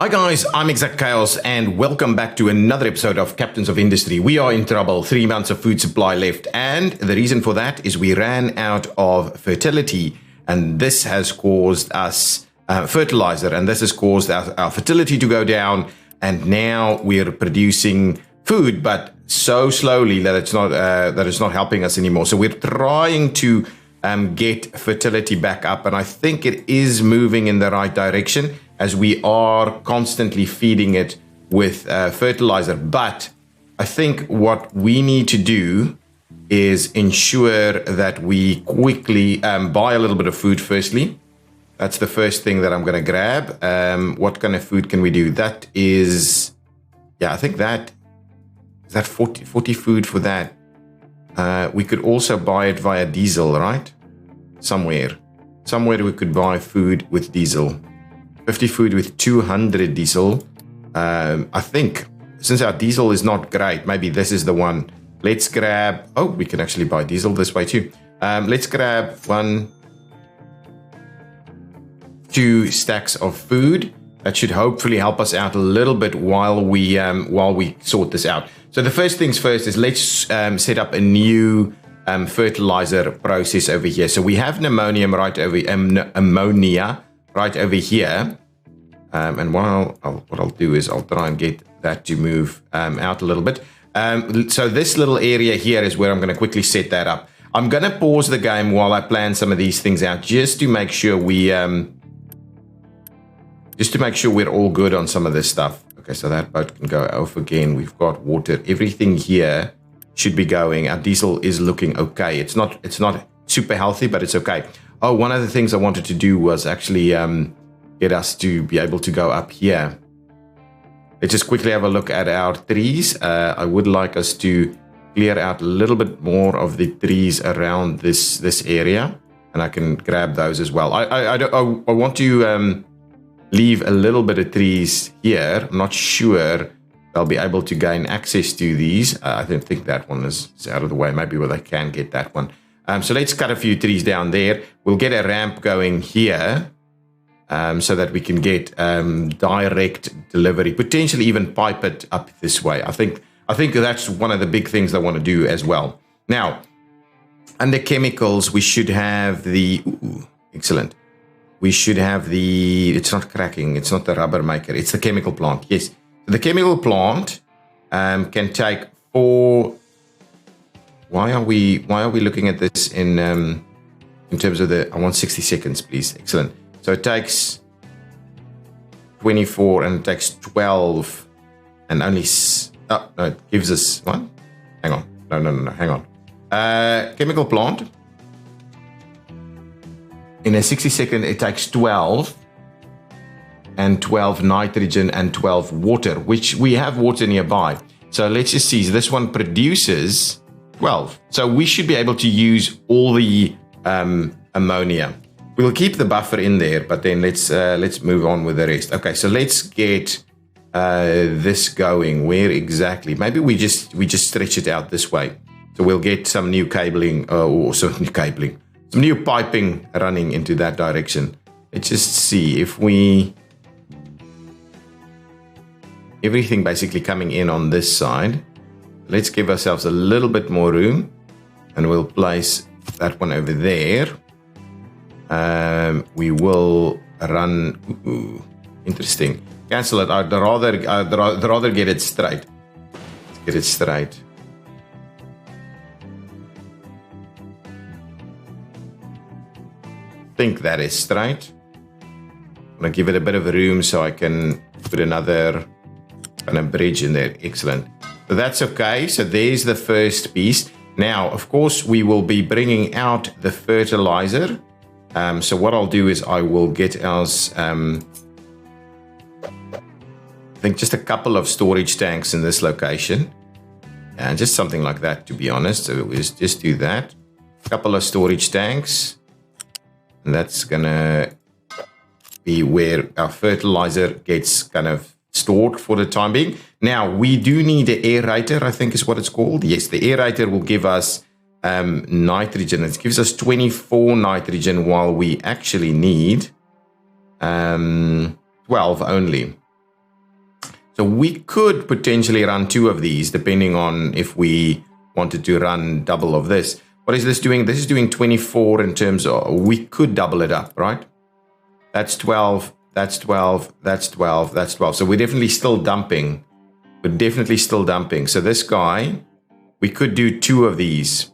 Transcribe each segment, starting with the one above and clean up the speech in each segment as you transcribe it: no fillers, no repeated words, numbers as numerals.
Hi guys, I'm ExactChaos and welcome back to another episode of Captains of Industry. We are in trouble, 3 months of food supply left, and the reason for that is we ran out of fertility, and this has caused us fertilizer, and this has caused our fertility to go down, and now we're producing food, but so slowly that it's not helping us anymore. So we're trying to get fertility back up, and I think it is moving in the right direction as we are constantly feeding it with fertilizer. But I think what we need to do is ensure that we quickly buy a little bit of food firstly. That's the first thing that I'm going to grab. What kind of food can we do? That is, yeah, I think that is that 40 food for that. We could also buy it via diesel, right? Somewhere we could buy food with diesel. 50 food with 200 diesel. I think since our diesel is not great, maybe this is the one. Let's grab, oh, we can actually buy diesel this way too. Let's grab 2 stacks of food. That should hopefully help us out a little bit while we sort this out. So the first things first is let's set up a new fertilizer process over here. So we have an ammonia right over here. And what I'll do is I'll try and get that to move out a little bit. So this little area here is where I'm going to quickly set that up. I'm going to pause the game while I plan some of these things out, just to make sure we're all good on some of this stuff. Okay, so that boat can go off again. We've got water. Everything here should be going. Our diesel is looking okay. It's not super healthy, but it's okay. Oh, one of the things I wanted to do was actually get us to be able to go up here. Let's just quickly have a look at our trees. I would like us to clear out a little bit more of the trees around this area, and I can grab those as well. I want to leave a little bit of trees here. I'm not sure they'll be able to gain access to these. I don't think that one is out of the way. Maybe where they can get that one. So let's cut a few trees down there. We'll get a ramp going here so that we can get direct delivery, potentially even pipe it up this way. I think that's one of the big things I want to do as well. Now, under chemicals, we should have the, excellent. We should have the, it's not cracking, it's not the rubber maker, it's the chemical plant. Yes, the chemical plant can take 4. Why are we looking at this in terms of the, I want 60 seconds, please. Excellent. So it takes 24 and it takes 12 and only, oh, no, it gives us, what? Hang on. No, hang on. Chemical plant. In a 60 second, it takes 12 and 12 nitrogen and 12 water, which we have water nearby. So let's just see. This one produces 12. So we should be able to use all the ammonia. We'll keep the buffer in there, but then let's move on with the rest. Okay, so let's get this going. Where exactly? Maybe we just stretch it out this way. So we'll get some new cabling some new piping running into that direction. Let's just see if everything basically coming in on this side. Let's give ourselves a little bit more room, and we'll place that one over there. We will run. Ooh, interesting. Cancel it. I'd rather get it straight. Let's get it straight. I think that is straight. I'm gonna give it a bit of room so I can put another kind of bridge in there. Excellent. So that's okay. So there's the first piece. Now, of course, we will be bringing out the fertilizer. So what I'll do is I will get us, I think just a couple of storage tanks in this location. And just something like that, to be honest. So we'll just do that. A couple of storage tanks. And that's gonna be where our fertilizer gets kind of stored for the time being. Now, we do need an aerator, I think is what it's called. Yes, the aerator will give us nitrogen. It gives us 24 nitrogen while we actually need 12 only. So we could potentially run 2 of these, depending on if we wanted to run double of this. What is this doing? This is doing 24 in terms of, we could double it up, right? That's 12, that's 12, that's 12, that's 12. So we're definitely still dumping. We're definitely still dumping. So this guy, we could do 2 of these.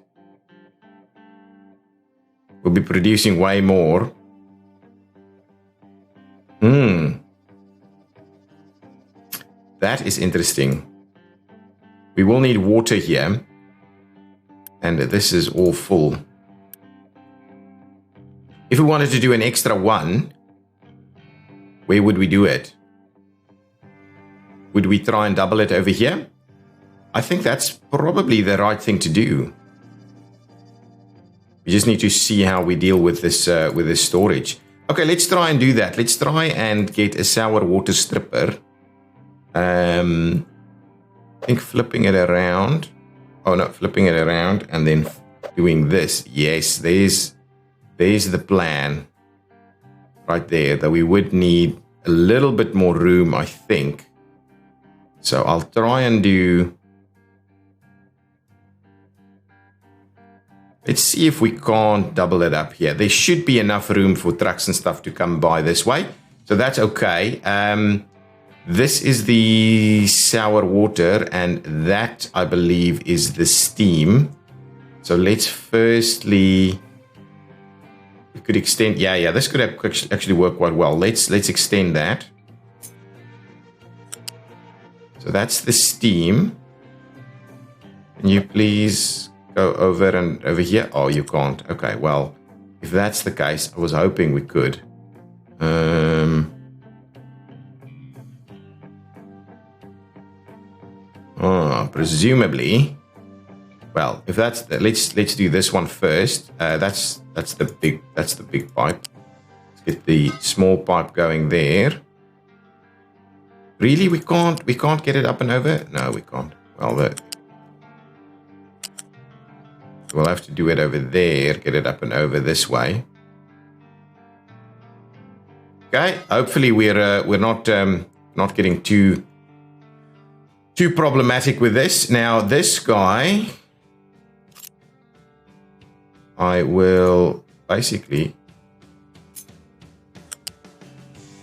We'll be producing way more. That is interesting. We will need water here. And this is all full. If we wanted to do an extra 1, where would we do it? Would we try and double it over here? I think that's probably the right thing to do. We just need to see how we deal with this storage. Okay, let's try and do that. Let's try and get a sour water stripper. I think flipping it around. Oh no, flipping it around and then doing this. Yes, there's the plan right there, that we would need a little bit more room, I think. So I'll try and do... Let's see if we can't double it up here. There should be enough room for trucks and stuff to come by this way. So that's okay. This is the sour water, and that, I believe, is the steam. So let's firstly... We could extend... Yeah, this could actually work quite well. Let's extend that. So that's the steam. Can you please go over and over here? Oh, you can't. Okay, well, if that's the case, I was hoping we could. Presumably, well, if that's the, let's do this one first. That's the big pipe. Let's get the small pipe going there. Really, we can't get it up and over? No, we can't. Well, we'll have to do it over there. Get it up and over this way. Okay. Hopefully, we're not getting too problematic with this. Now, this guy, I will basically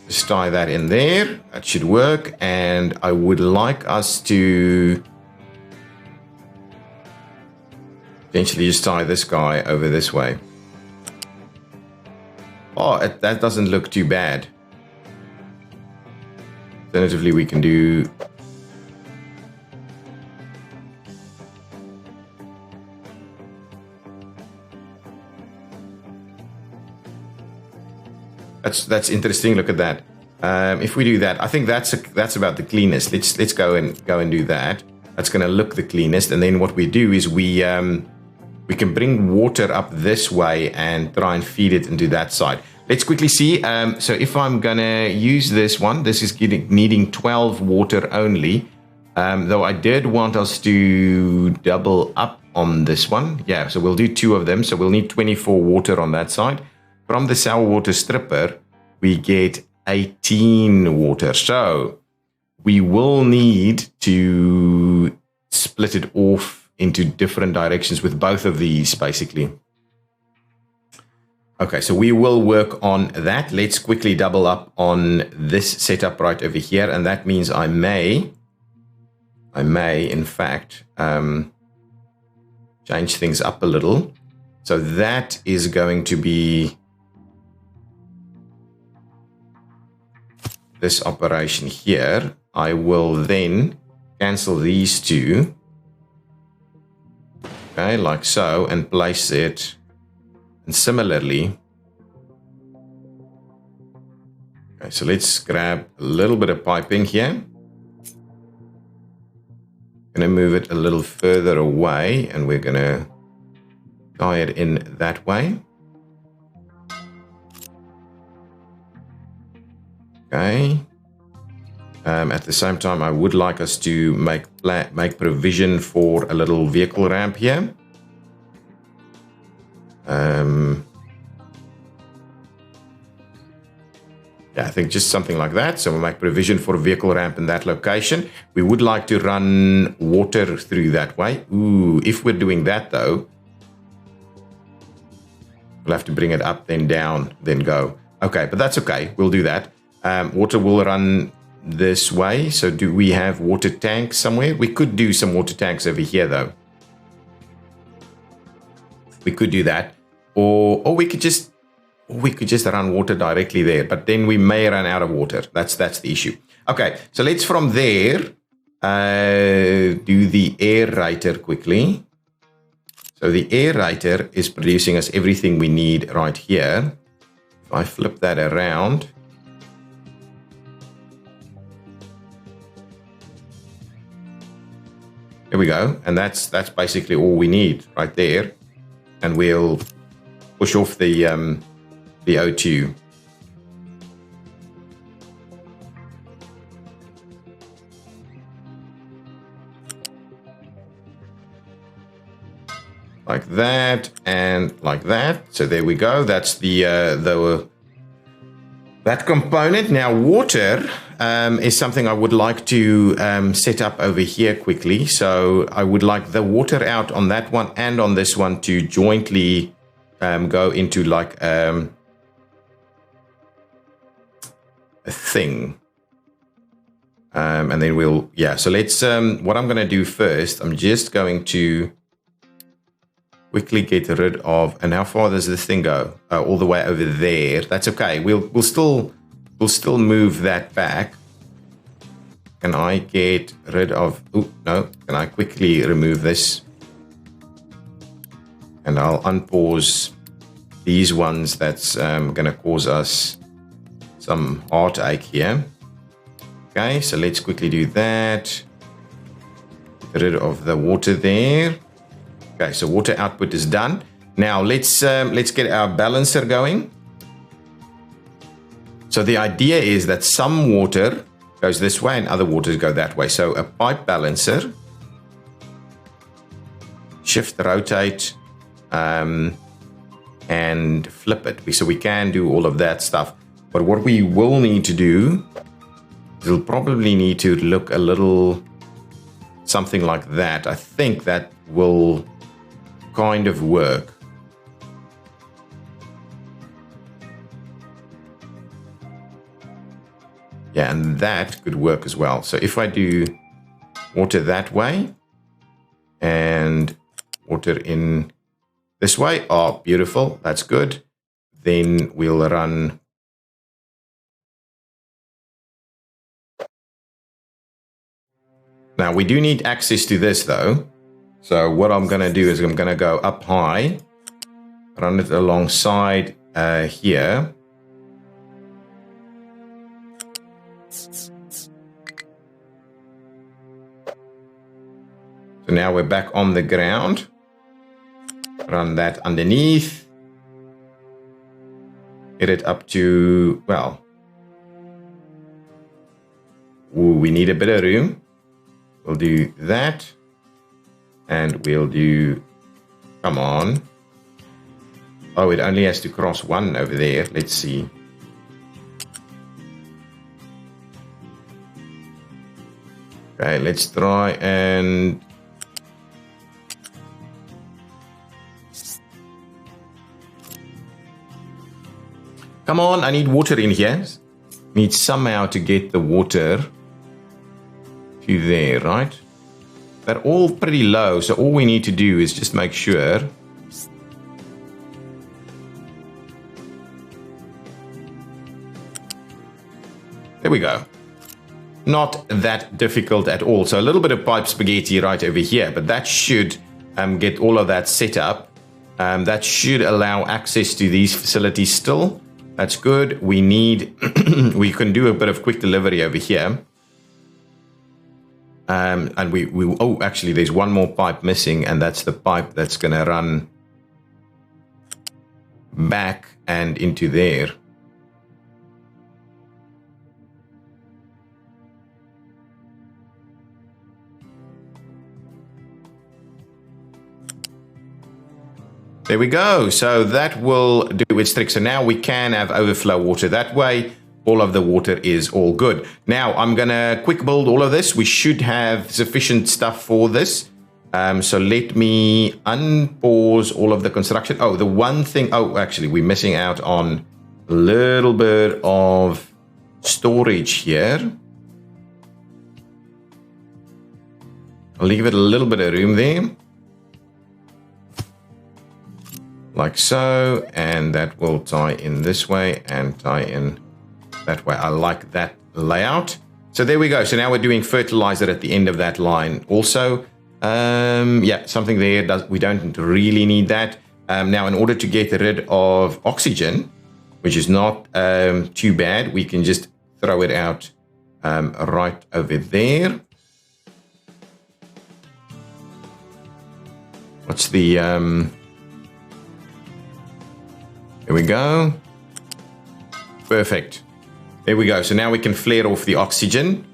just tie that in there. That should work. And I would like us to potentially just tie this guy over this way. Oh, that doesn't look too bad. Alternatively, we can do... That's interesting. Look at that. If we do that, I think that's about the cleanest. Let's go and do that. That's going to look the cleanest. And then what we do is we can bring water up this way and try and feed it into that side. Let's quickly see. So if I'm going to use this one, this is needing 12 water only. Though I did want us to double up on this one. Yeah, so we'll do 2 of them. So we'll need 24 water on that side. From the sour water stripper, we get 18 water. So we will need to split it off into different directions with both of these, basically. Okay, so we will work on that. Let's quickly double up on this setup right over here. And that means I may, in fact, change things up a little. So that is going to be this operation here. I will then cancel these 2. Okay, like so, and place it. And similarly, okay, so let's grab a little bit of piping here. Going to move it a little further away, and we're going to tie it in that way. Okay. At the same time, I would like us to make provision for a little vehicle ramp here. Yeah, think just something like that. So we'll make provision for a vehicle ramp in that location. We would like to run water through that way. Ooh, if we're doing that though, we'll have to bring it up, then down, then go. Okay, but that's okay. We'll do that. Water will run this way. So do we have water tanks somewhere? We could do some water tanks over here though. We could do that. Or we could just run water directly there, but then we may run out of water. That's the issue. Okay, so let's from there do the aerator quickly. So the aerator is producing us everything we need right here. If I flip that around, there we go, and that's basically all we need right there, and we'll push off the O2. Like that and like that. So there we go. That's that component. Now water is something I would like to set up over here quickly. So I would like the water out on that one and on this one to jointly go into like a thing. And then we'll, yeah, so let's, what I'm going to do first, I'm just going to quickly get rid of, and how far does this thing go? All the way over there. That's okay. We'll still move that back. Can I get rid of, oh, no, can I quickly remove this? And I'll unpause these ones that's going to cause us some heartache here. Okay, so let's quickly do that. Get rid of the water there. Okay, so water output is done. Now let's get our balancer going. So the idea is that some water goes this way and other waters go that way. So a pipe balancer, shift, rotate, and flip it. So we can do all of that stuff. But what we will need to do, we'll probably need to look a little something like that. I think that will kind of work. Yeah, and that could work as well. So if I do water that way and water in this way, oh, beautiful, that's good. Then we'll run now. We do need access to this though. So what I'm going to do is I'm going to go up high, run it alongside here. So now we're back on the ground. Run that underneath. Get it up to, well, ooh, we need a bit of room. We'll do that. And we'll do, come on. Oh, it only has to cross one over there. Let's see. Okay, let's try and come on, I need water in here. Need somehow to get the water to there, right? They're all pretty low, so all we need to do is just make sure there we go. Not that difficult at all. So a little bit of pipe spaghetti right over here, but that should get all of that set up. That should allow access to these facilities still. That's good. We need, we can do a bit of quick delivery over here. And we oh, actually, there's one more pipe missing, and that's the pipe that's going to run back and into there. There we go. So that will do its trick. So now we can have overflow water that way. all of the water is all good. Now, I'm going to quick build all of this. We should have sufficient stuff for this. So let me unpause all of the construction. Oh, the one thing, oh, actually, we're missing out on a little bit of storage here. I'll leave it a little bit of room there. Like so, and that will tie in this way and tie in that way. I like that layout. So there we go. So now we're doing fertilizer at the end of that line also. Yeah, something there, we don't really need that. Now, in order to get rid of oxygen, which is not too bad, we can just throw it out right over there. What's the... Here we go. Perfect. There we go. So now we can flare off the oxygen.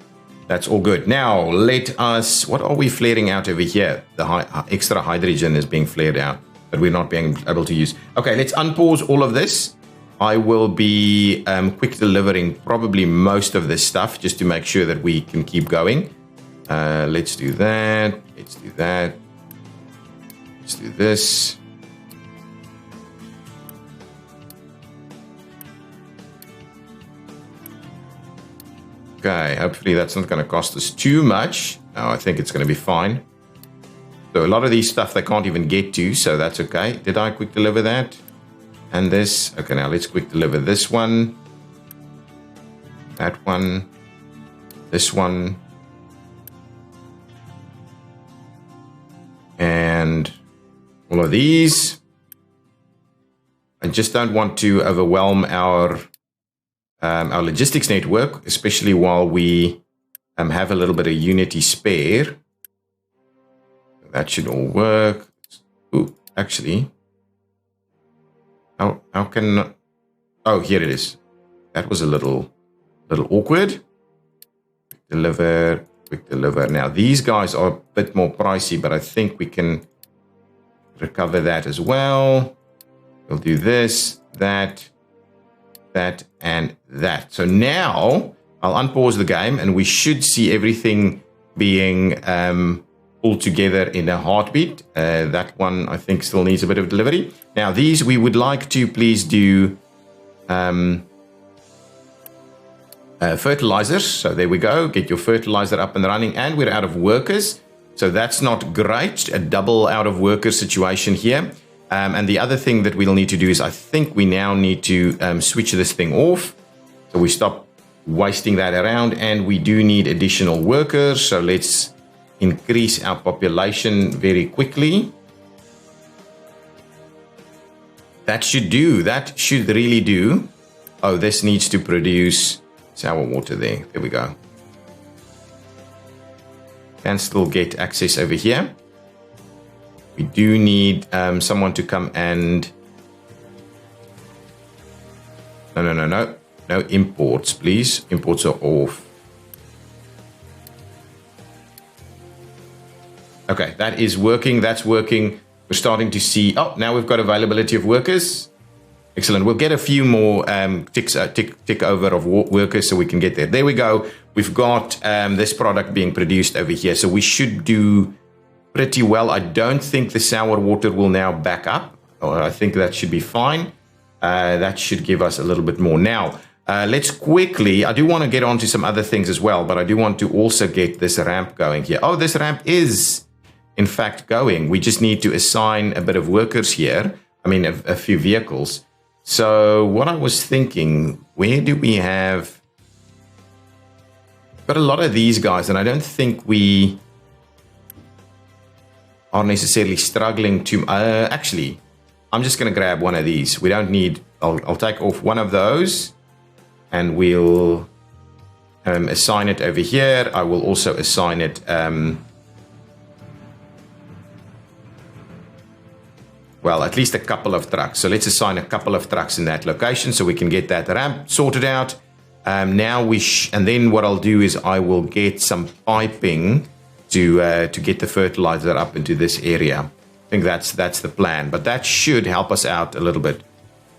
That's all good. Now, let us... What are we flaring out over here? The extra hydrogen is being flared out, but we're not being able to use. Okay, let's unpause all of this. I will be quick delivering probably most of this stuff just to make sure that we can keep going. Let's do that. Let's do that. Let's do this. Okay, hopefully that's not going to cost us too much. No, I think it's going to be fine. So a lot of these stuff they can't even get to, so that's okay. Did I quick deliver that? And this. Okay, now let's quick deliver this one. That one. This one. And all of these. I just don't want to overwhelm our logistics network, especially while we have a little bit of Unity spare. That should all work. Ooh, actually, how can? Oh, here it is. That was a little awkward. Quick deliver. Now these guys are a bit more pricey, but I think we can recover that as well. We'll do this, that, and that. So now I'll unpause the game and we should see everything being pulled together in a heartbeat. That one I think still needs a bit of delivery. Now these we would like to please do fertilizers. So there we go. Get your fertilizer up and running, and we're out of workers. So that's not great. A double out of workers situation here. And the other thing that we'll need to do is I think we now need to switch this thing off. So we stop wasting that around, and we do need additional workers. So let's increase our population very quickly. That should do. That should really do. Oh, this needs to produce sour water there. There we go. Can still get access over here. We do need someone to come and... No imports, please. Imports are off. Okay, that is working. That's working. We're starting to see... Oh, now we've got availability of workers. Excellent. We'll get a few more tick over of workers so we can get there. There we go. We've got this product being produced over here. So we should do pretty well. I don't think the sour water will now back up. I think that should be fine. That should give us a little bit more. Now, let's quickly... I do want to get on to some other things as well, but I do want to also get this ramp going here. Oh, this ramp is, in fact, going. We just need to assign a bit of workers here. I mean, a few vehicles. So what I was thinking, where do we have... Got a lot of these guys, and I don't think we are necessarily struggling to... actually, I'm just going to grab one of these. We don't need... I'll take off one of those, and we'll assign it over here. I will also assign it... well, at least a couple of trucks. So let's assign a couple of trucks in that location so we can get that ramp sorted out. Now and then what I'll do is I will get some piping to get the fertilizer up into this area. I think that's the plan, but that should help us out a little bit.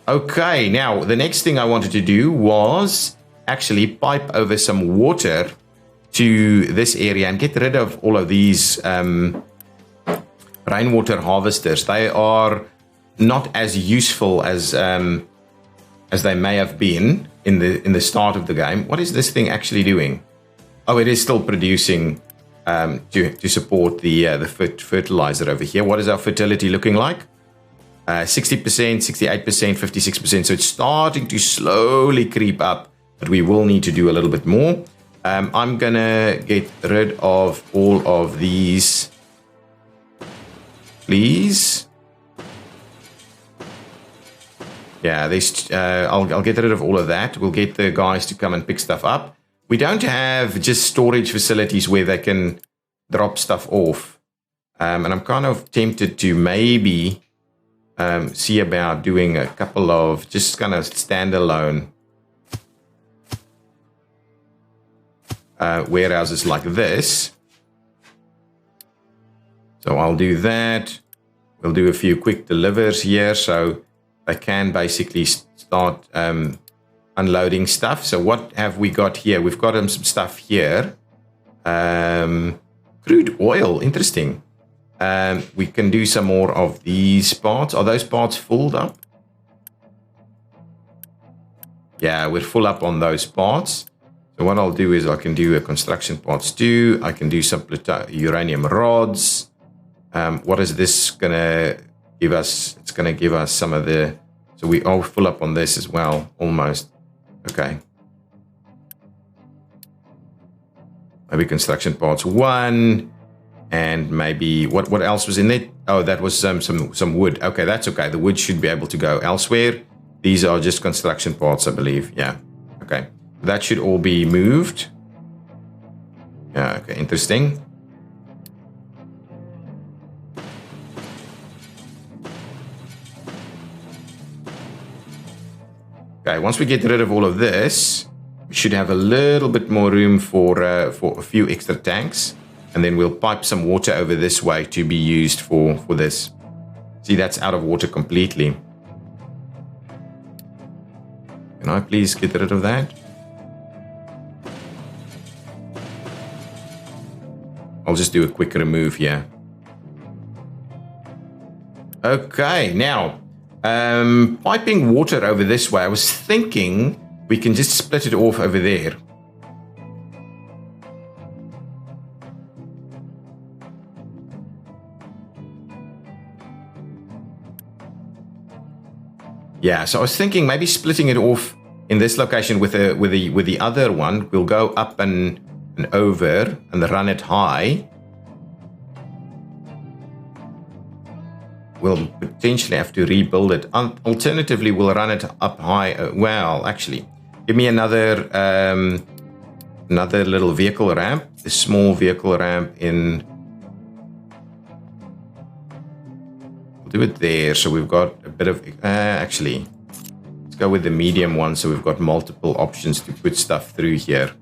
Okay, now the next thing I wanted to do was actually pipe over some water to this area and get rid of all of these rainwater harvesters. They are not as useful as they may have been in the start of the game. What is this thing actually doing? Oh, it is still producing to support the fertilizer over here. What is our fertility looking like? 60%, 68%, 56%. So it's starting to slowly creep up, but we will need to do a little bit more. I'm gonna get rid of all of these, please. Yeah, I'll get rid of all of that. We'll get the guys to come and pick stuff up. We don't have just storage facilities where they can drop stuff off. And I'm kind of tempted to maybe see about doing a couple of just kind of standalone warehouses like this. So I'll do that. We'll do a few quick delivers here so they can basically start unloading stuff. So what have we got here? We've got some stuff here. Crude oil, interesting. We can do some more of these parts. Are those parts filled up? Yeah, we're full up on those parts. So what I'll do is I can do a construction parts too. I can do some uranium rods. What is this gonna give us? It's gonna give us some of the, so we are full up on this as well, almost. Okay. Maybe construction parts 1, and maybe what else was in there? Oh, that was some wood. Okay, that's okay. The wood should be able to go elsewhere. These are just construction parts, I believe. Yeah. Okay. That should all be moved. Yeah. Okay. Interesting. Okay, once we get rid of all of this, we should have a little bit more room for a few extra tanks, and then we'll pipe some water over this way to be used for this. See, that's out of water completely. Can I please get rid of that? I'll just do a quick remove here. Okay, now piping water over this way. I was thinking we can just split it off over there. Yeah, so I was thinking maybe splitting it off in this location with the other one. We'll go up and over and run it high. We'll potentially have to rebuild it. Alternatively, we'll run it up high. Well, actually, give me another little vehicle ramp. A small vehicle ramp in. We'll do it there. So we've got a bit of. Actually, let's go with the medium one. So we've got multiple options to put stuff through here.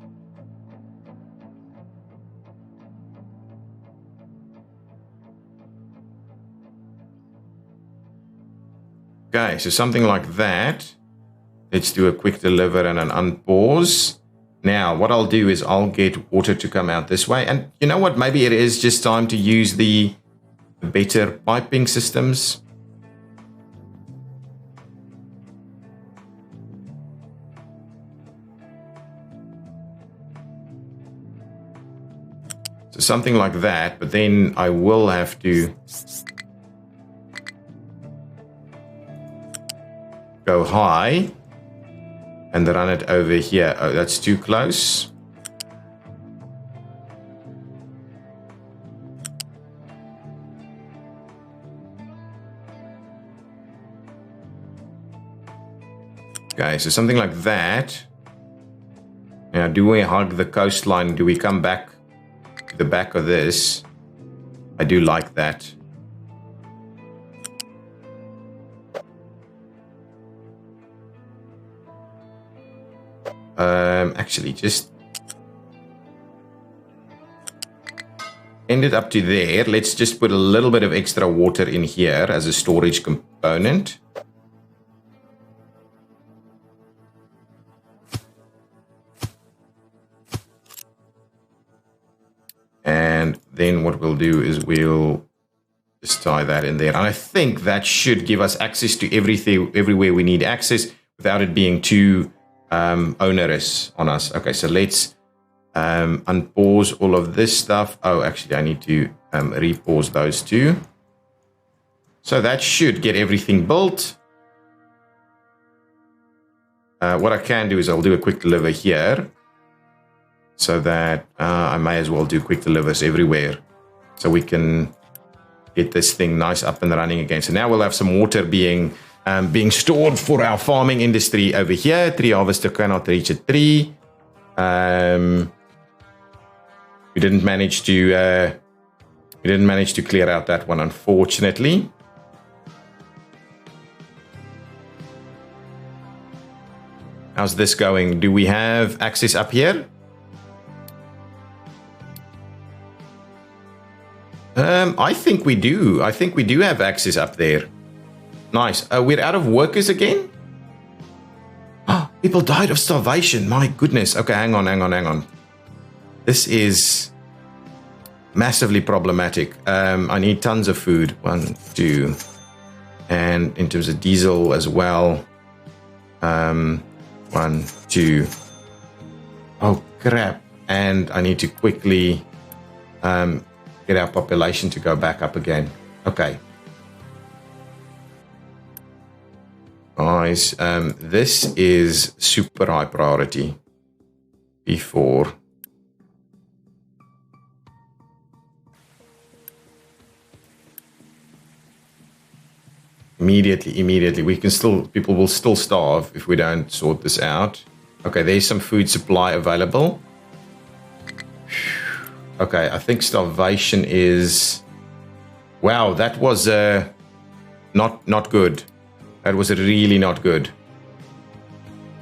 Okay, so something like that. Let's do a quick deliver and an unpause. Now, what I'll do is I'll get water to come out this way. And you know what? Maybe it is just time to use the better piping systems. So something like that, but then I will have to go high and run it over here. Oh, that's too close. Okay, so something like that. Now, do we hug the coastline? Do we come back to the back of this? I do like that. Actually, just end it up to there. Let's just put a little bit of extra water in here as a storage component. And then what we'll do is we'll just tie that in there. And I think that should give us access to everything, everywhere we need access without it being too onerous on us. Okay, so let's unpause all of this stuff. Oh, actually, I need to repause those two. So that should get everything built. What I can do is I'll do a quick deliver here so that I may as well do quick delivers everywhere so we can get this thing nice up and running again. So now we'll have some water being stored for our farming industry over here. Tree harvester cannot reach a tree. We didn't manage to clear out that one, unfortunately. How's this going? Do we have access up here? I think we do. I think we do have access up there. Nice. We're out of workers again? Oh, people died of starvation. My goodness. Okay, hang on. This is massively problematic. I need tons of food. 1, 2. And in terms of diesel as well. 1, 2. Oh, crap. And I need to quickly get our population to go back up again. Okay. Guys, this is super high priority. Before. Immediately. People will still starve if we don't sort this out. Okay, there's some food supply available. Okay, I think starvation is... Wow, that was not good. That was really not good.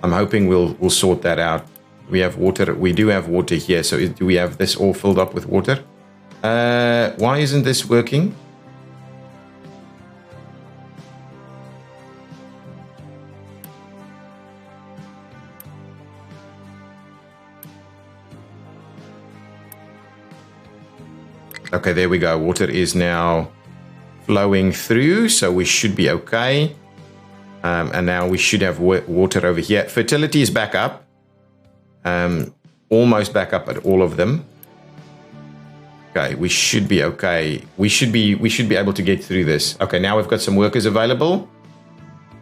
I'm hoping we'll sort that out. We have water. We do have water here. So do we have this all filled up with water? Why isn't this working? Okay, there we go. Water is now flowing through, so we should be okay. And now we should have water over here. Fertility is back up. Almost back up at all of them. Okay, we should be okay. We should be able to get through this. Okay, now we've got some workers available.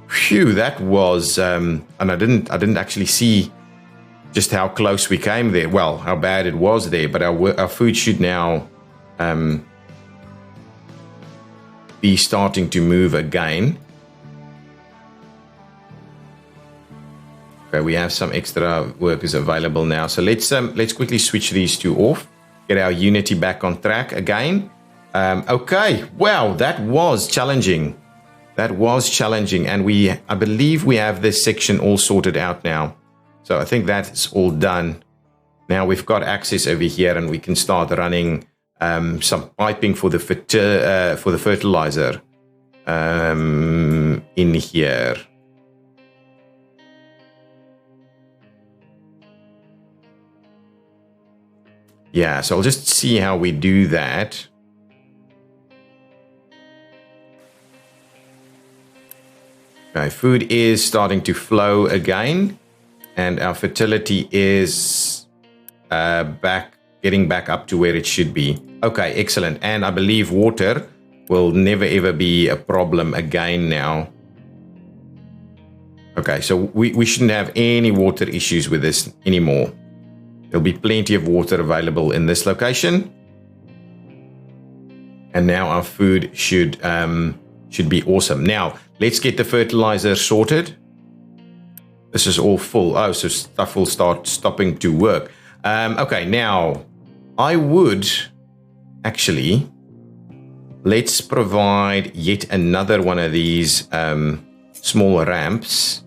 Phew, that was and I didn't actually see just how close we came there. Well, how bad it was there, but our food should now be starting to move again. Okay, we have some extra workers available now. So let's quickly switch these two off. Get our Unity back on track again. Okay, wow, that was challenging. And I believe we have this section all sorted out now. So I think that's all done. Now we've got access over here, and we can start running some piping for the fertilizer in here. Yeah, so I'll just see how we do that. Okay, food is starting to flow again, and our fertility is getting back up to where it should be. Okay, excellent. And I believe water will never ever be a problem again now. Okay, so we shouldn't have any water issues with this anymore. There'll be plenty of water available in this location. And now our food should be awesome. Now, let's get the fertilizer sorted. This is all full. Oh, so stuff will start stopping to work. Okay, now, I would actually... Let's provide yet another one of these small ramps.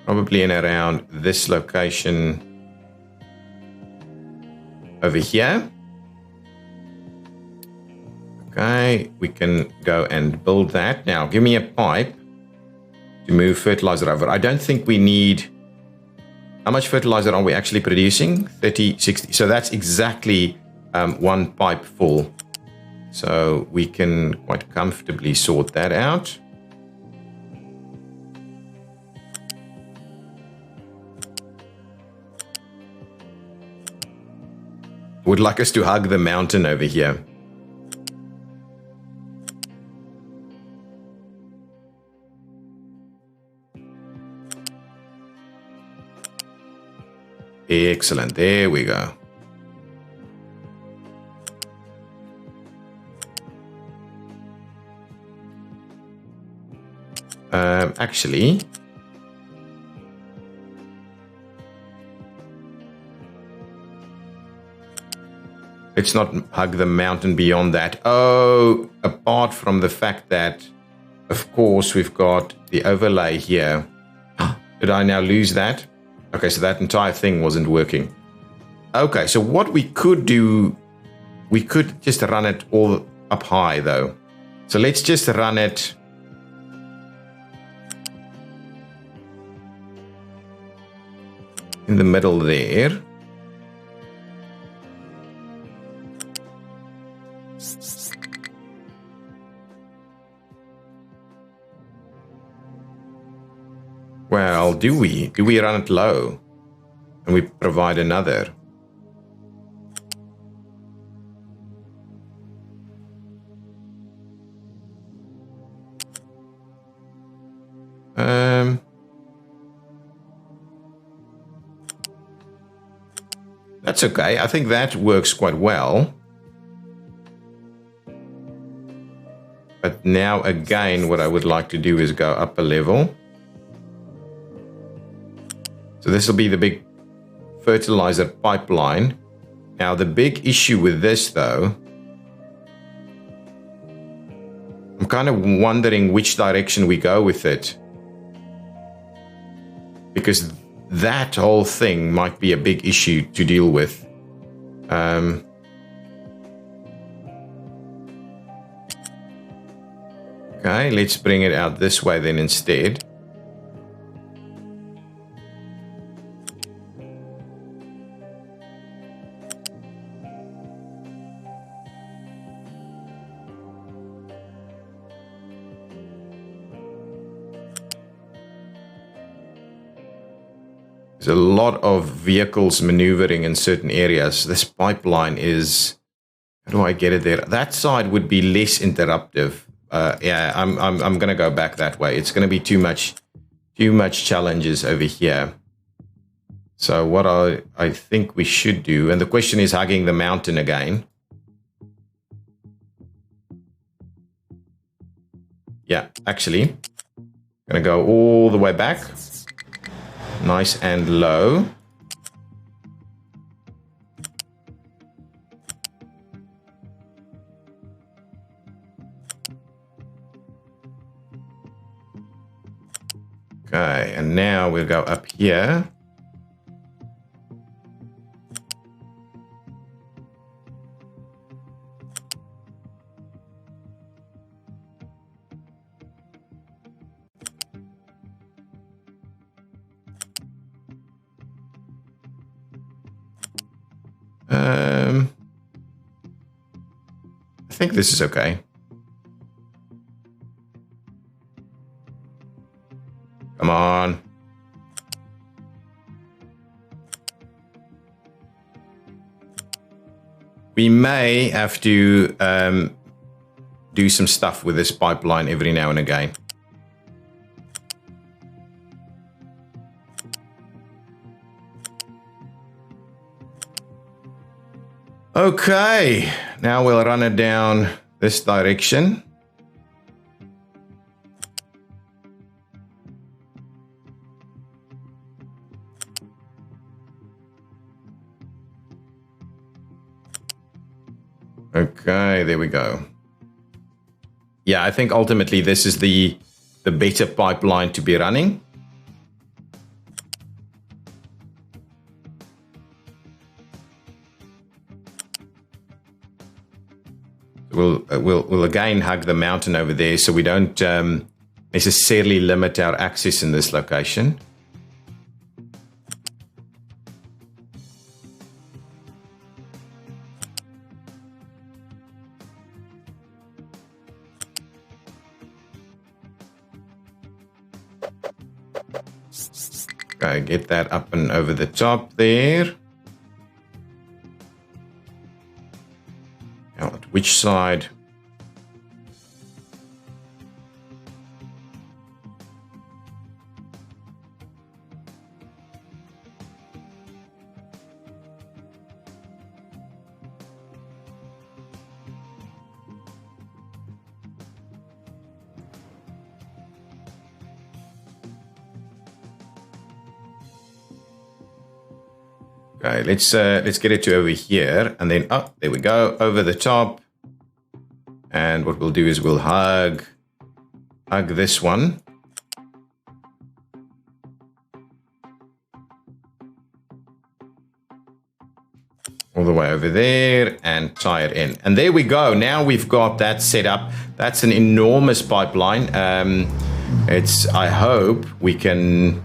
Probably in around this location over here. Okay, we can go and build that. Now, give me a pipe to move fertilizer over. I don't think we need... How much fertilizer are we actually producing? 30, 60. So that's exactly one pipe full. So we can quite comfortably sort that out. Would like us to hug the mountain over here. Excellent. There we go. Actually, let's not hug the mountain beyond that. Oh, apart from the fact that, of course, we've got the overlay here. Did I now lose that? Okay, so that entire thing wasn't working. Okay, so what we could do, we could just run it all up high, though. So let's just run it... in the middle there. Well, do we? Do we run it low? And we provide another? That's okay. I think that works quite well. But now again, what I would like to do is go up a level. So this will be the big fertilizer pipeline. Now the big issue with this, though, I'm kind of wondering which direction we go with it. Because that whole thing might be a big issue to deal with. Okay, let's bring it out this way then instead. There's a lot of vehicles maneuvering in certain areas. This pipeline is... How do I get it there? That side would be less interruptive. Yeah, I'm going to go back that way. It's going to be too much challenges over here. So what I think we should do, and the question is hugging the mountain again. Yeah, actually, I'm going to go all the way back. Nice and low. Okay, and now we'll go up here. I think this is okay. Come on. We may have to do some stuff with this pipeline every now and again. Okay, now we'll run it down this direction. Okay, there we go. Yeah, I think ultimately this is the better pipeline to be running. We'll again hug the mountain over there so we don't necessarily limit our access in this location. Okay, get that up and over the top there. Now, which side? Okay, let's get it to over here, and then up, there we go, over the top. And what we'll do is we'll hug this one. All the way over there and tie it in. And there we go. Now we've got that set up. That's an enormous pipeline. I hope we can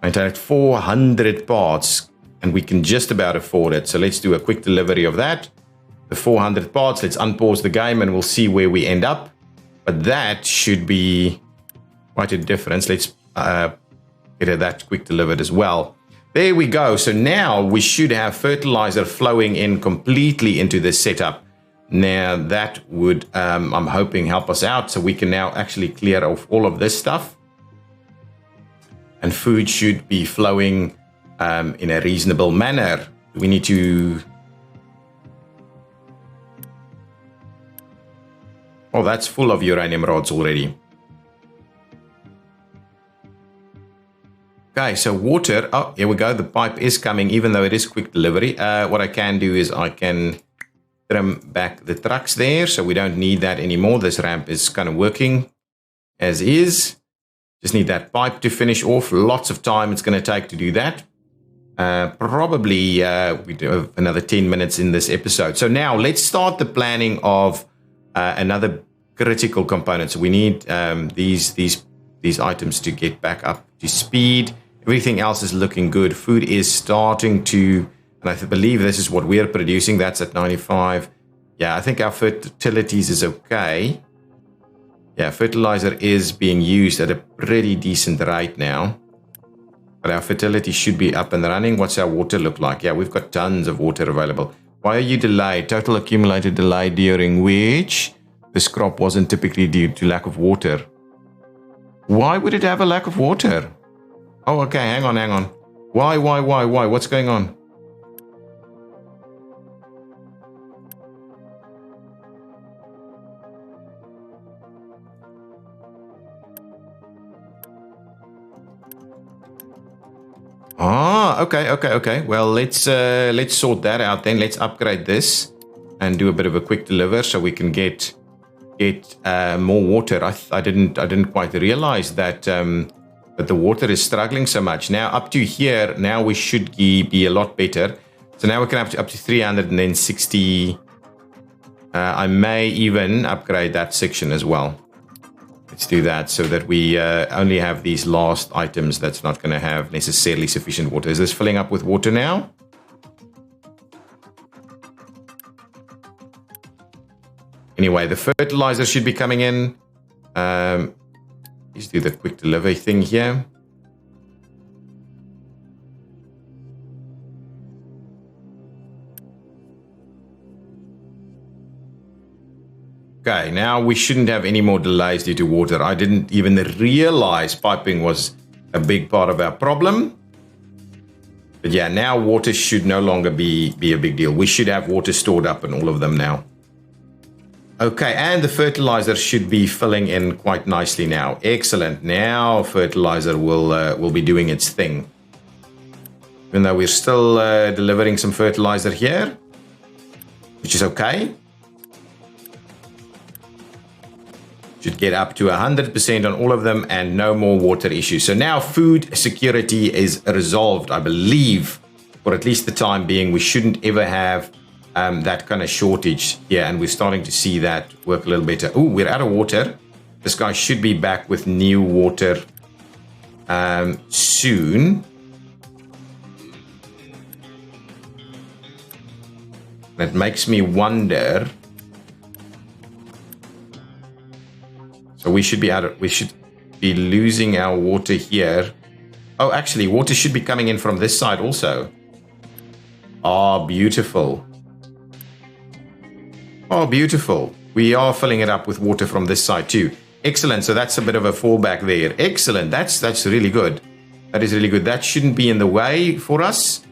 maintain 400 parts. And we can just about afford it. So let's do a quick delivery of that. The 400 parts, let's unpause the game and we'll see where we end up. But that should be quite a difference. Let's get that quick delivered as well. There we go. So now we should have fertilizer flowing in completely into this setup. Now that would, I'm hoping, help us out. So we can now actually clear off all of this stuff. And food should be flowing in a reasonable manner. We need to... Oh, that's full of uranium rods already. Okay, so water. Oh, here we go. The pipe is coming, even though it is quick delivery. What I can do is I can trim back the trucks there, so we don't need that anymore. This ramp is kind of working as is. Just need that pipe to finish off. Lots of time it's going to take to do that. Probably we do have another 10 minutes in this episode. So now let's start the planning of another critical component. So we need these items to get back up to speed. Everything else is looking good. Food is starting to, and I believe this is what we're producing. That's at 95. Yeah, I think our fertilities is okay. Yeah, fertilizer is being used at a pretty decent rate now. But our fertility should be up and running. What's our water look like? Yeah, we've got tons of water available. Why are you delayed? Total accumulated delay during which this crop wasn't typically due to lack of water. Why would it have a lack of water? Oh, okay, hang on. Why? What's going on? Ah, okay. Well, let's sort that out then. Let's upgrade this and do a bit of a quick deliver so we can get more water. I didn't quite realize that the water is struggling so much. Now up to here, now we should be a lot better. So now we can up to 360. I may even upgrade that section as well. Let's do that so that we only have these last items that's not going to have necessarily sufficient water. Is this filling up with water now? Anyway, the fertilizer should be coming in. Let's do the quick delivery thing here. Okay, now we shouldn't have any more delays due to water. I didn't even realize piping was a big part of our problem. But yeah, now water should no longer be a big deal. We should have water stored up in all of them now. Okay, and the fertilizer should be filling in quite nicely now. Excellent. Now fertilizer will be doing its thing. Even though we're still delivering some fertilizer here, which is okay. Should get up to 100% on all of them and no more water issues. So now food security is resolved, I believe, for at least the time being. We shouldn't ever have that kind of shortage here, and we're starting to see that work a little better. Oh, we're out of water. This guy should be back with new water soon. It makes me wonder. So we should be losing our water here. Oh, actually, water should be coming in from this side also. Oh, beautiful. Oh, beautiful. We are filling it up with water from this side too. Excellent. So that's a bit of a fallback there. Excellent. That's really good. That is really good. That shouldn't be in the way for us.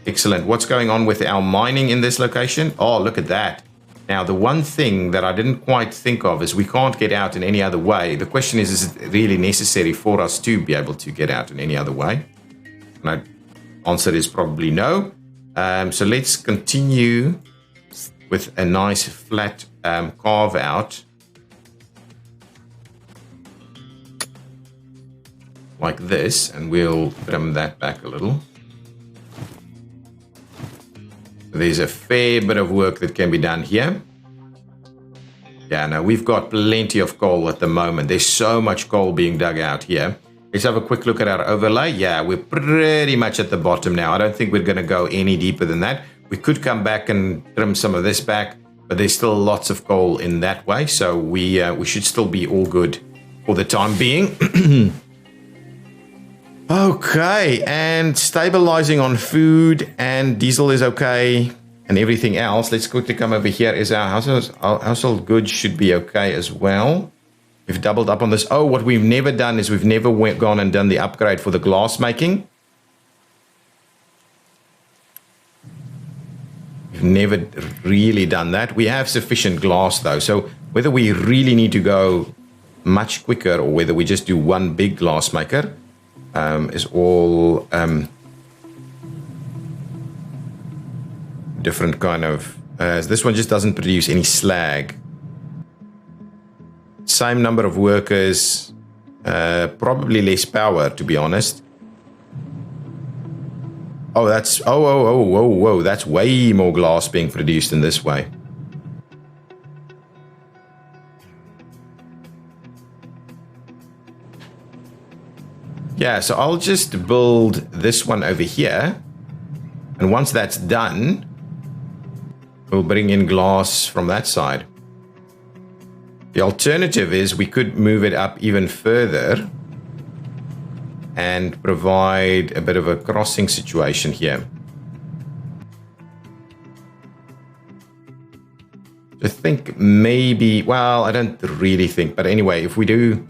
Excellent. What's going on with our mining in this location? Oh, look at that. Now, the one thing that I didn't quite think of is we can't get out in any other way. The question is it really necessary for us to be able to get out in any other way? And my answer is probably no. So let's continue with a nice flat carve out. Like this, and we'll trim that back a little. There's a fair bit of work that can be done here. Yeah, no, we've got plenty of coal at the moment. There's so much coal being dug out here. Let's have a quick look at our overlay. Yeah, we're pretty much at the bottom now. I don't think we're going to go any deeper than that. We could come back and trim some of this back, but there's still lots of coal in that way. So we should still be all good for the time being. Okay, and stabilizing on food and diesel is okay and everything else. Let's quickly come over here. Is our household goods should be okay as well. We've doubled up on this. Oh, what we've never done is we've never gone and done the upgrade for the glass making. We've never really done that. We have sufficient glass though. So whether we really need to go much quicker or whether we just do one big glass maker, is all different kind of. This one just doesn't produce any slag. Same number of workers, probably less power, to be honest. Oh, that's whoa! That's way more glass being produced in this way. Yeah, so I'll just build this one over here. And once that's done, we'll bring in glass from that side. The alternative is we could move it up even further and provide a bit of a crossing situation here. I think maybe, well, I don't really think, but anyway, if we do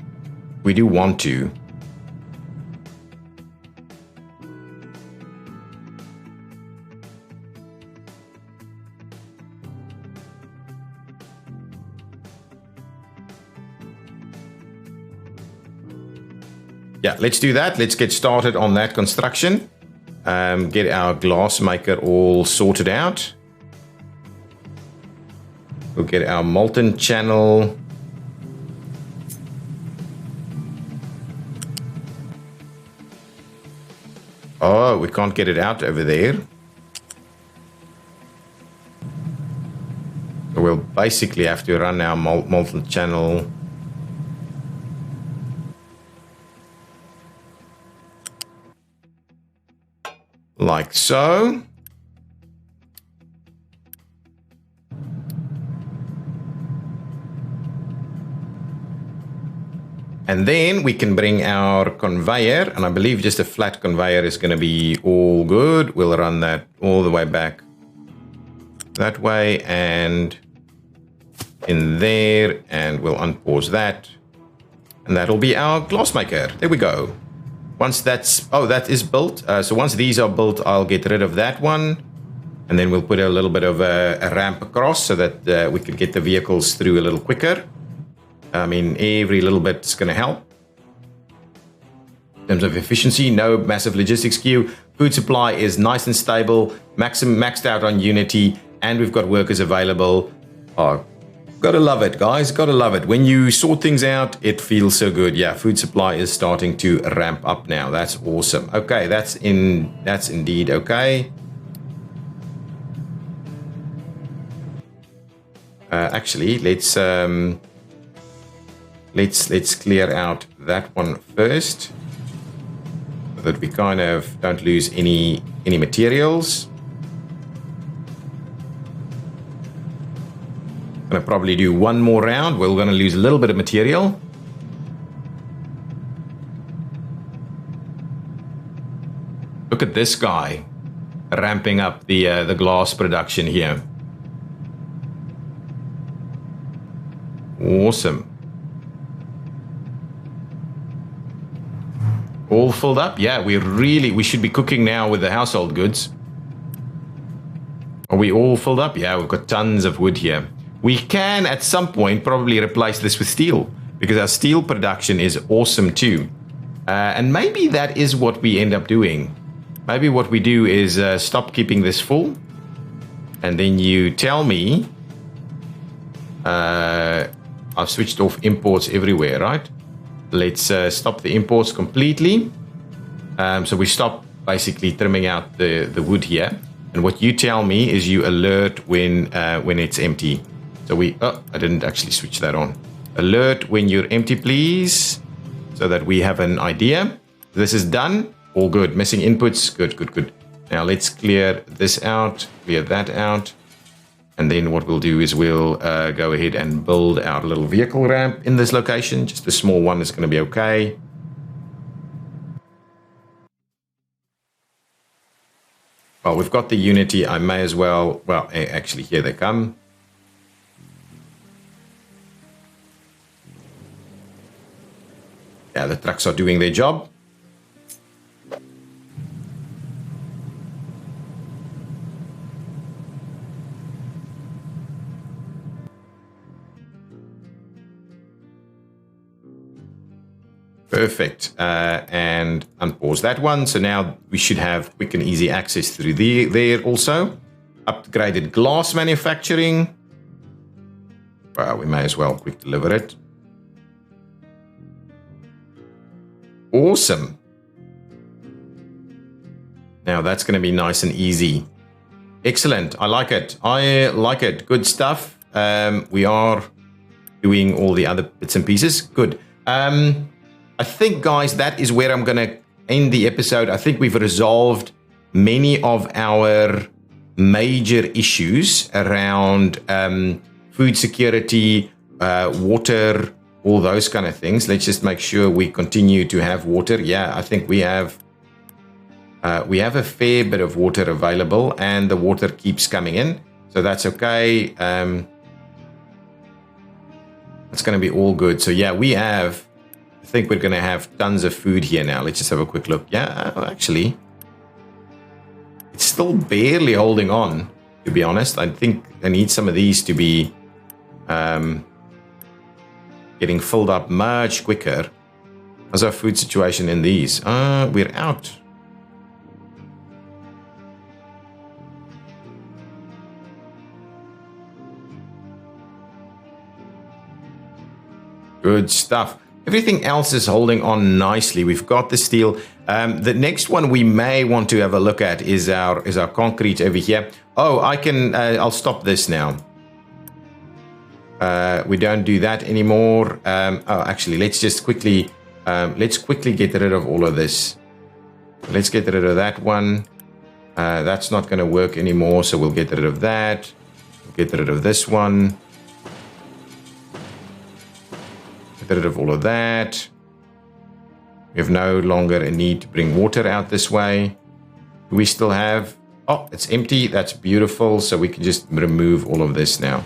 want to. Yeah, let's do that. Let's get started on that construction. Get our glass maker all sorted out. We'll get our molten channel. Oh, we can't get it out over there. So we'll basically have to run our molten channel. Like so. And then we can bring our conveyor, and I believe just a flat conveyor is going to be all good. We'll run that all the way back that way and in there, and we'll unpause that. And that'll be our glass maker. There we go. Once that's, oh, that is built. So once these are built, I'll get rid of that one. And then we'll put a little bit of a ramp across so that we can get the vehicles through a little quicker. I mean, every little bit is going to help. In terms of efficiency, no massive logistics queue. Food supply is nice and stable, maxed out on Unity, and we've got workers available. Oh, gotta love it, guys. Gotta love it. When you sort things out, it feels so good. Yeah, food supply is starting to ramp up now. That's awesome. Okay, that's indeed okay. Actually, let's let's clear out that one first, so that we kind of don't lose any materials. Gonna probably do one more round. We're gonna lose a little bit of material. Look at this guy ramping up the glass production here. Awesome. All filled up? Yeah, we should be cooking now with the household goods. Are we all filled up? Yeah, we've got tons of wood here. We can at some point probably replace this with steel, because our steel production is awesome too. And maybe that is what we end up doing. Maybe what we do is stop keeping this full, and then you tell me, I've switched off imports everywhere, right? Let's stop the imports completely. So we stop basically trimming out the wood here. And what you tell me is you alert when it's empty. So I didn't actually switch that on. Alert when you're empty, please, so that we have an idea. This is done. All good. Missing inputs. Good. Now let's clear this out, clear that out. And then what we'll do is we'll go ahead and build our little vehicle ramp in this location. Just a small one is going to be okay. Well, we've got the Unity. I may as well, actually, here they come. Yeah, the trucks are doing their job. Perfect. And unpause that one. So now we should have quick and easy access through there also. Upgraded glass manufacturing. Well, we may as well quick deliver it. Awesome. Now that's going to be nice and easy. Excellent. I like it. Good stuff. We are doing all the other bits and pieces. Good. I think, guys, that is where I'm going to end the episode. I think we've resolved many of our major issues around food security, water, all those kind of things. Let's just make sure we continue to have water. Yeah, I think we have a fair bit of water available, and the water keeps coming in. So that's okay. It's going to be all good. So yeah, I think we're going to have tons of food here now. Let's just have a quick look. Yeah, actually, it's still barely holding on, to be honest. I think I need some of these to be getting filled up much quicker. How's our food situation in these? We're out. Good stuff. Everything else is holding on nicely. We've got the steel. The next one we may want to have a look at is our concrete over here. Oh, I'll stop this now. We don't do that anymore. Actually, let's just quickly get rid of all of this. Let's get rid of that one. That's not going to work anymore, so we'll get rid of that. We'll get rid of this one. Get rid of all of that. We have no longer a need to bring water out this way. Do we still have... Oh, it's empty. That's beautiful. So we can just remove all of this now.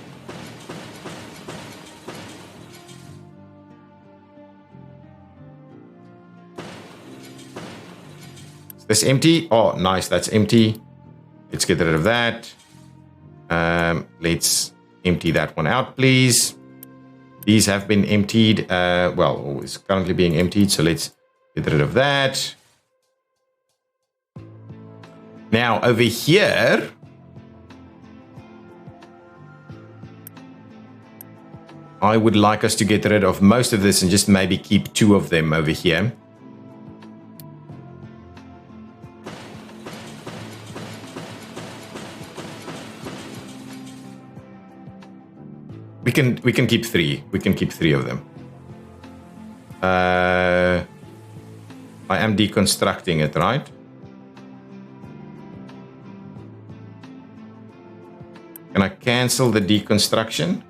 Is this empty? Oh, nice. That's empty. Let's get rid of that. Let's empty that one out, please. These have been emptied. It's currently being emptied. So let's get rid of that. Now, over here, I would like us to get rid of most of this and just maybe keep 2 of them over here. We can keep 3. We can keep 3 of them. I am deconstructing it, right? Can I cancel the deconstruction?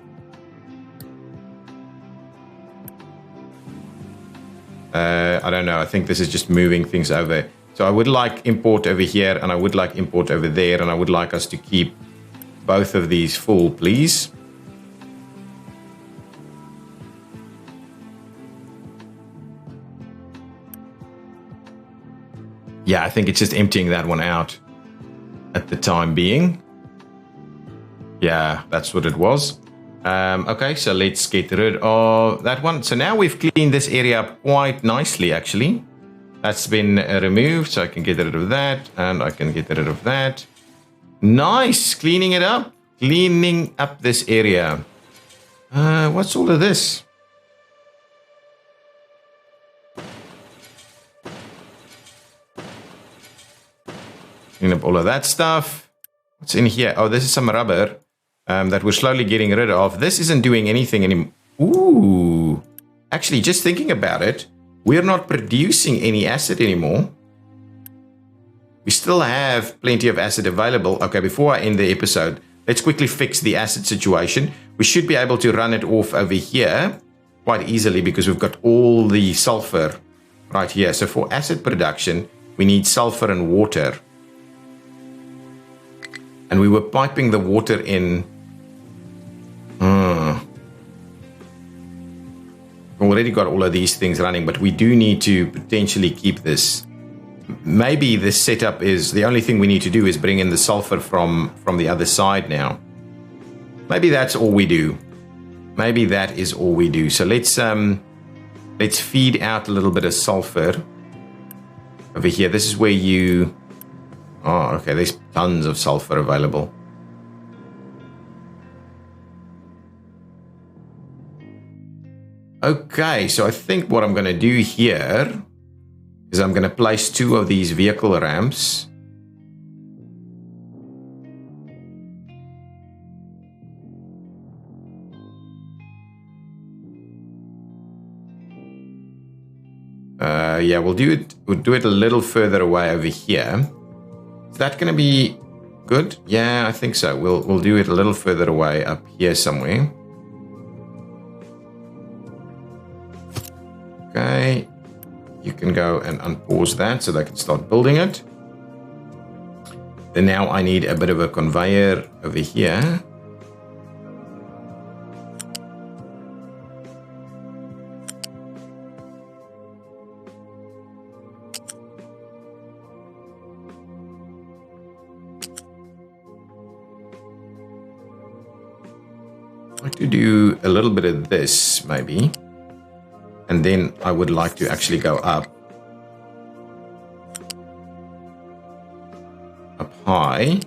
I don't know. I think this is just moving things over. So I would like import over here, and I would like import over there, and I would like us to keep both of these full, please. Yeah, I think it's just emptying that one out at the time being. Yeah, that's what it was. Okay, so let's get rid of that one. So now we've cleaned this area up quite nicely, actually. That's been removed, so I can get rid of that, and I can get rid of that. Nice, cleaning it up. Cleaning up this area. What's all of this? Clean up all of that stuff. What's in here? Oh, this is some rubber that we're slowly getting rid of. This isn't doing anything anymore. Ooh. Actually, just thinking about it, we're not producing any acid anymore. We still have plenty of acid available. Okay, before I end the episode, let's quickly fix the acid situation. We should be able to run it off over here quite easily because we've got all the sulfur right here. So for acid production, we need sulfur and water. And we were piping the water in. We've already got all of these things running, but we do need to potentially keep this. Maybe this setup is the only thing we need to do is bring in the sulfur from the other side now. Maybe that's all we do. Maybe that is all we do. So let's feed out a little bit of sulfur over here. This is where you. Oh, okay. There's tons of sulfur available. Okay, so I think what I'm going to do here is I'm going to place 2 of these vehicle ramps. Yeah, we'll do it a little further away over here. Is that going to be good? Yeah, I think so. We'll do it a little further away up here somewhere. Okay, you can go and unpause that so they can start building it. Then now I need a bit of a conveyor over here. I'd like to do a little bit of this maybe. And then I would like to actually go up high.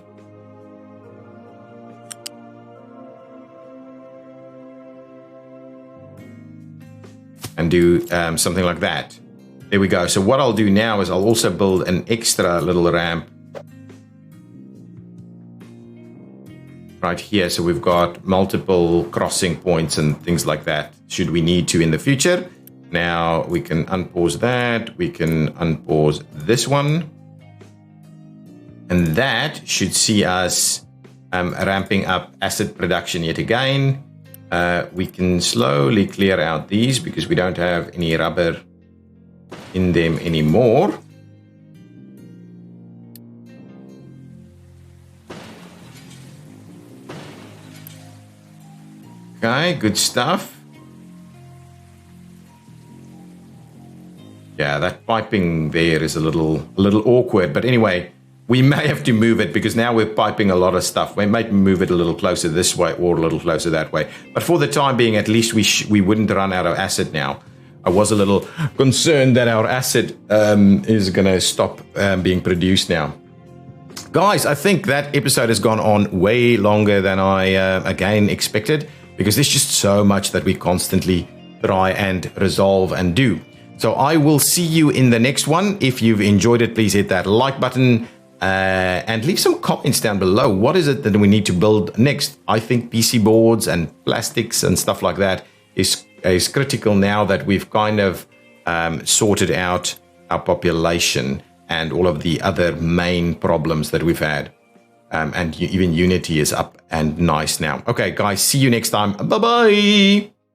And do something like that. There we go. So what I'll do now is I'll also build an extra little ramp right here. So we've got multiple crossing points and things like that should we need to in the future. Now we can unpause that. We can unpause this one. And that should see us ramping up acid production yet again. We can slowly clear out these because we don't have any rubber in them anymore. Okay, good stuff. Yeah, that piping there is a little awkward, but anyway, we may have to move it because now we're piping a lot of stuff. We might move it a little closer this way or a little closer that way. But for the time being, at least we wouldn't run out of acid now. I was a little concerned that our acid is going to stop being produced now. Guys, I think that episode has gone on way longer than I, again, expected because there's just so much that we constantly try and resolve and do. So I will see you in the next one. If you've enjoyed it, please hit that like button and leave some comments down below. What is it that we need to build next? I think PC boards and plastics and stuff like that is critical now that we've kind of sorted out our population and all of the other main problems that we've had. And even Unity is up and nice now. Okay, guys, see you next time. Bye-bye.